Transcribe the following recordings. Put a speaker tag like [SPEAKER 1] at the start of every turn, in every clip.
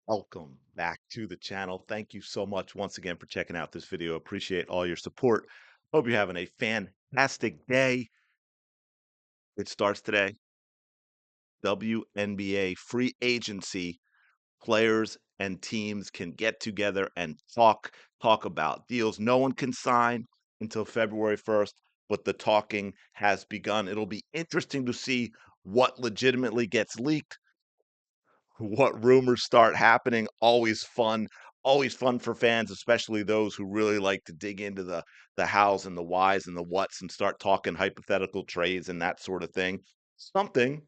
[SPEAKER 1] Welcome back to the channel. Thank you so much once again for checking out this video. Appreciate all your support. Hope you're having a fantastic day. It starts today. WNBA free agency players and teams can get together and talk about deals. No one can sign until February 1st, but the talking has begun. It'll be interesting to see what legitimately gets leaked, what rumors start happening. Always fun for fans, especially those who really like to dig into the hows and the whys and the whats and start talking hypothetical trades and that sort of thing. Something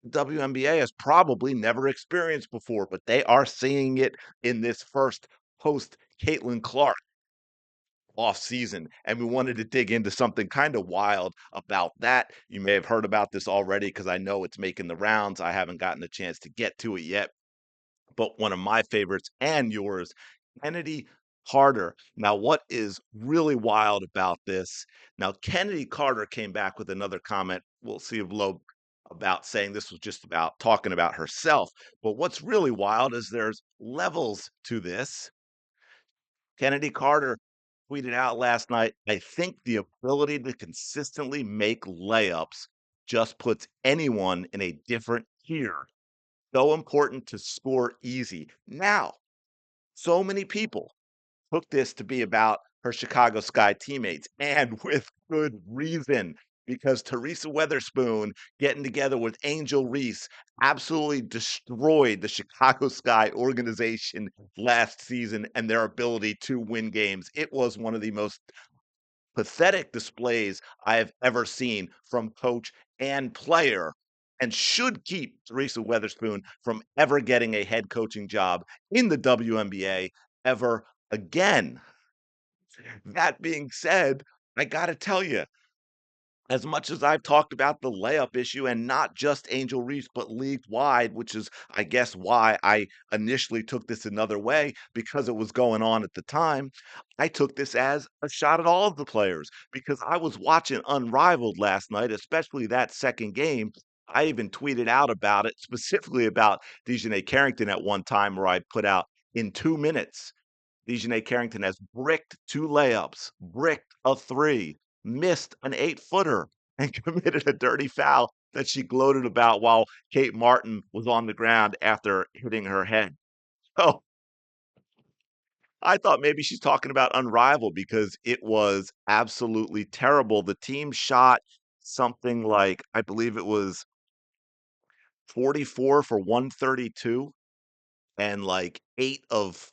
[SPEAKER 1] the WNBA has probably never experienced before, but they are seeing it in this first post Caitlin Clark off season, and we wanted to dig into something kind of wild about that. You may have heard about this already because I know it's making the rounds. I haven't gotten a chance to get to it yet, but one of my favorites and yours, Chennedy Carter. Now, what is really wild about this? Now, Chennedy Carter came back with another comment. We'll see below about saying this was just about talking about herself. But what's really wild is there's levels to this. Chennedy Carter tweeted out last night, I think the ability to consistently make layups just puts anyone in a different tier. So important to score easy. Now, so many people took this to be about her Chicago Sky teammates, and with good reason, because Teresa Weatherspoon getting together with Angel Reese absolutely destroyed the Chicago Sky organization last season and their ability to win games. It was one of the most pathetic displays I have ever seen from coach and player, and should keep Teresa Weatherspoon from ever getting a head coaching job in the WNBA ever again. That being said, I got to tell you, as much as I've talked about the layup issue and not just Angel Reese, but league wide, which is, I guess, why I initially took this another way because it was going on at the time. I took this as a shot at all of the players because I was watching Unrivaled last night, especially that second game. I even tweeted out about it, specifically about Dejanay Carrington at one time, where I put out in 2 minutes. Dejanay Carrington has bricked two layups, bricked a three, missed an 8-footer, and committed a dirty foul that she gloated about while Kate Martin was on the ground after hitting her head. So I thought maybe she's talking about Unrivaled because it was absolutely terrible. The team shot something like, I believe it was 44 for 132 and like 8 of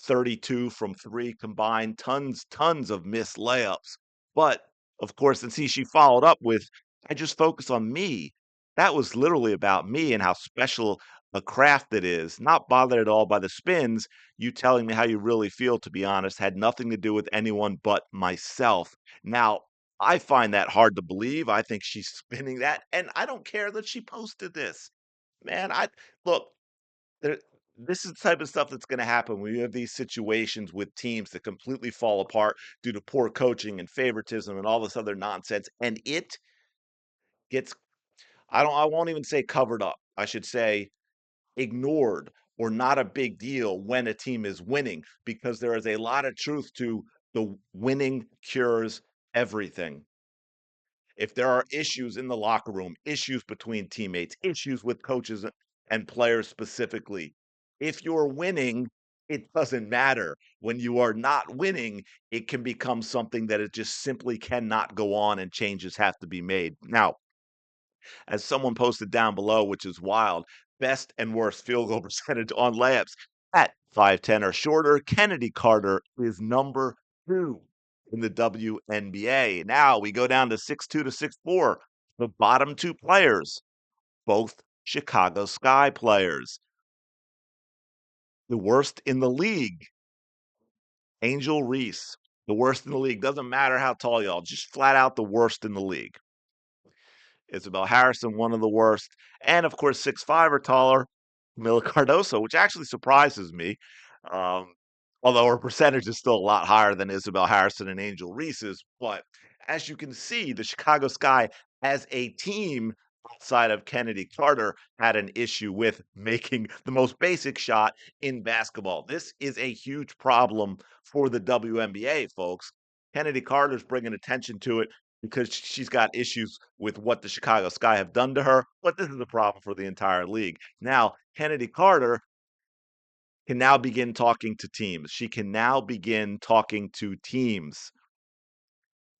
[SPEAKER 1] 32 from 3 combined, tons of missed layups. But, of course, and see, she followed up with, "I just focus on me." That was literally about me and how special a craft it is, not bothered at all by the spins. You telling me how you really feel, to be honest, had nothing to do with anyone but myself. Now, I find that hard to believe. I think she's spinning that, and I don't care that she posted this. Man, I look, there this is the type of stuff that's gonna happen when you have these situations with teams that completely fall apart due to poor coaching and favoritism and all this other nonsense, and it gets I won't even say covered up. I should say ignored or not a big deal when a team is winning because there is a lot of truth to the winning cures everything. If there are issues in the locker room, issues between teammates, issues with coaches and players specifically, if you're winning, it doesn't matter. When you are not winning, it can become something that it just simply cannot go on and changes have to be made. Now, as someone posted down below, which is wild, best and worst field goal percentage on layups at 5'10" or shorter, Chennedy Carter is number 2 in the WNBA. Now we go down to 6'2" to 6'4", the bottom 2 players, both Chicago Sky players. The worst in the league, Angel Reese, the worst in the league. Doesn't matter how tall y'all, just flat out the worst in the league. Isabel Harrison, one of the worst. And of course, 6'5" or taller, Camila Cardoso, which actually surprises me. Um, although her percentage is still a lot higher than Isabel Harrison and Angel Reese's. But as you can see, the Chicago Sky as a team outside of Kennedy Carter had an issue with making the most basic shot in basketball. This is a huge problem for the WNBA, folks. Kennedy Carter's bringing attention to it because she's got issues with what the Chicago Sky have done to her, but this is a problem for the entire league. Now, Kennedy Carter can now begin talking to teams. She can now begin talking to teams.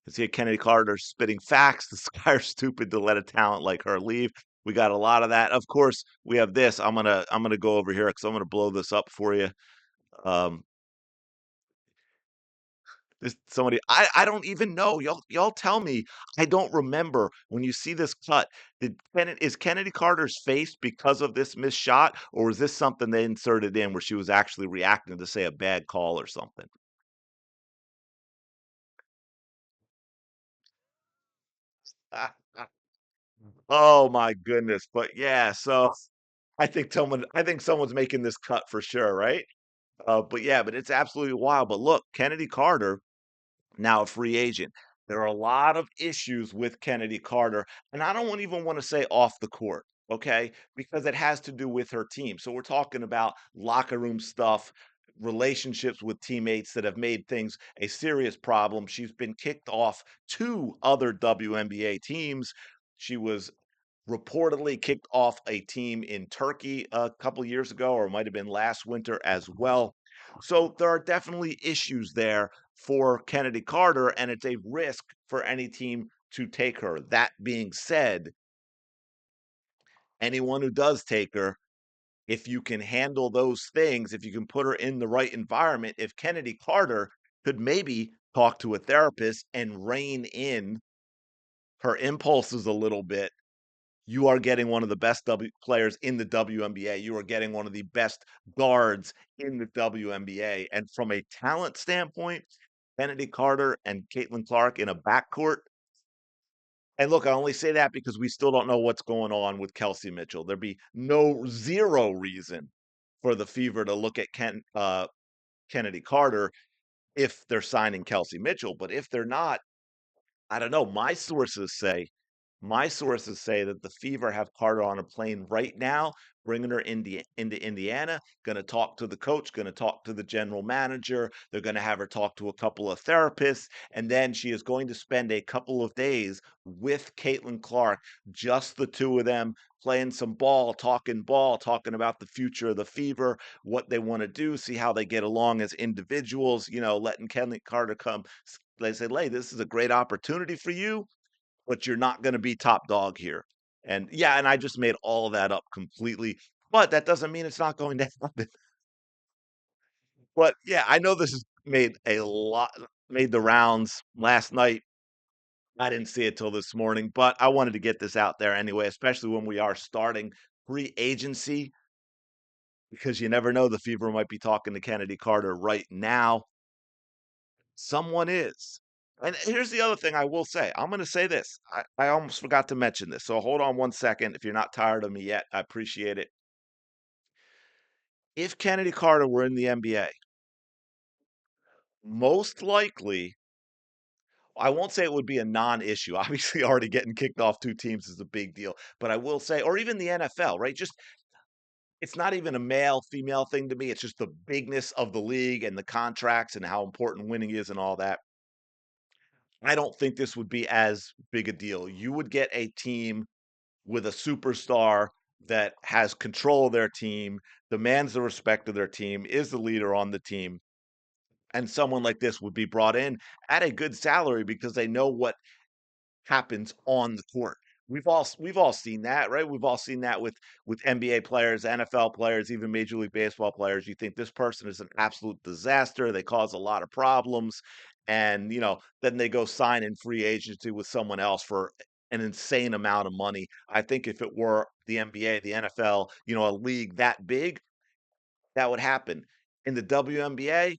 [SPEAKER 1] You see Kennedy Carter spitting facts. The Sky are stupid to let a talent like her leave. We got a lot of that. Of course, we have this. I'm gonna go over here because I'm gonna blow this up for you. Um, this somebody I don't even know. Y'all tell me. I don't remember when you see this cut. Is Kennedy Carter's face because of this missed shot, or is this something they inserted in where she was actually reacting to say a bad call or something? Oh my goodness. But yeah, so I think someone's making this cut for sure, right? But yeah, but it's absolutely wild. But look, Kennedy Carter, now a free agent. There are a lot of issues with Kennedy Carter, and I don't even want to say off the court, okay? Because it has to do with her team. So we're talking about locker room stuff, relationships with teammates that have made things a serious problem. She's been kicked off two other WNBA teams. She was reportedly kicked off a team in Turkey a couple years ago, or it might have been last winter as well. So there are definitely issues there for Kennedy Carter, and it's a risk for any team to take her. That being said, anyone who does take her, if you can handle those things, if you can put her in the right environment, if Kennedy Carter could maybe talk to a therapist and rein in her impulses a little bit, you are getting one of the best players in the WNBA. You are getting one of the best guards in the WNBA. And from a talent standpoint, Kennedy Carter and Caitlin Clark in a backcourt. And look, I only say that because we still don't know what's going on with Kelsey Mitchell. There'd be zero reason for the Fever to look at Kennedy Carter if they're signing Kelsey Mitchell. But if they're not, I don't know. My sources say that the Fever have Carter on a plane right now, bringing her into Indiana, gonna talk to the coach, gonna talk to the general manager. They're gonna have her talk to a couple of therapists, and then she is going to spend a couple of days with Caitlin Clark, just the two of them, playing some ball, talking about the future of the Fever, what they want to do, see how they get along as individuals, letting Caitlin Carter come. They say, "Hey, this is a great opportunity for you, but you're not gonna be top dog here." And yeah, and I just made all that up completely, but that doesn't mean it's not going to happen. But yeah, I know this has made the rounds last night. I didn't see it till this morning, but I wanted to get this out there anyway, especially when we are starting free agency, because you never know, the Fever might be talking to Kennedy Carter right now. Someone is. And here's the other thing I will say. I'm going to say this. I almost forgot to mention this. So hold on one second. If you're not tired of me yet, I appreciate it. If Kennedy Carter were in the NBA, most likely, I won't say it would be a non-issue. Obviously, already getting kicked off two teams is a big deal. But I will say, or even the NFL, right? Just it's not even a male female thing to me. It's just the bigness of the league and the contracts and how important winning is and all that. I don't think this would be as big a deal. You would get a team with a superstar that has control of their team, demands the respect of their team, is the leader on the team, and someone like this would be brought in at a good salary because they know what happens on the court. We've all seen that, right? We've all seen that with NBA players, NFL players, even Major League Baseball players. You think this person is an absolute disaster. They cause a lot of problems, and then they go sign in free agency with someone else for an insane amount of money. I think if it were the NBA, the NFL, a league that big, that would happen. In the WNBA,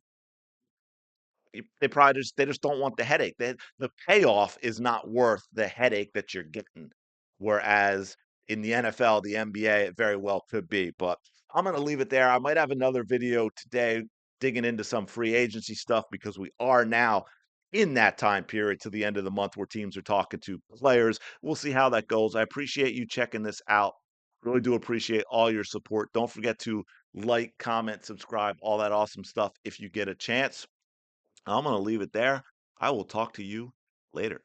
[SPEAKER 1] they just don't want the headache. The payoff is not worth the headache that you're getting. Whereas in the NFL, the NBA, it very well could be. But I'm gonna leave it there. I might have another video today digging into some free agency stuff because we are now in that time period to the end of the month where teams are talking to players. We'll see how that goes. I appreciate you checking this out. Really do appreciate all your support. Don't forget to like, comment, subscribe, all that awesome stuff if you get a chance. I'm going to leave it there. I will talk to you later.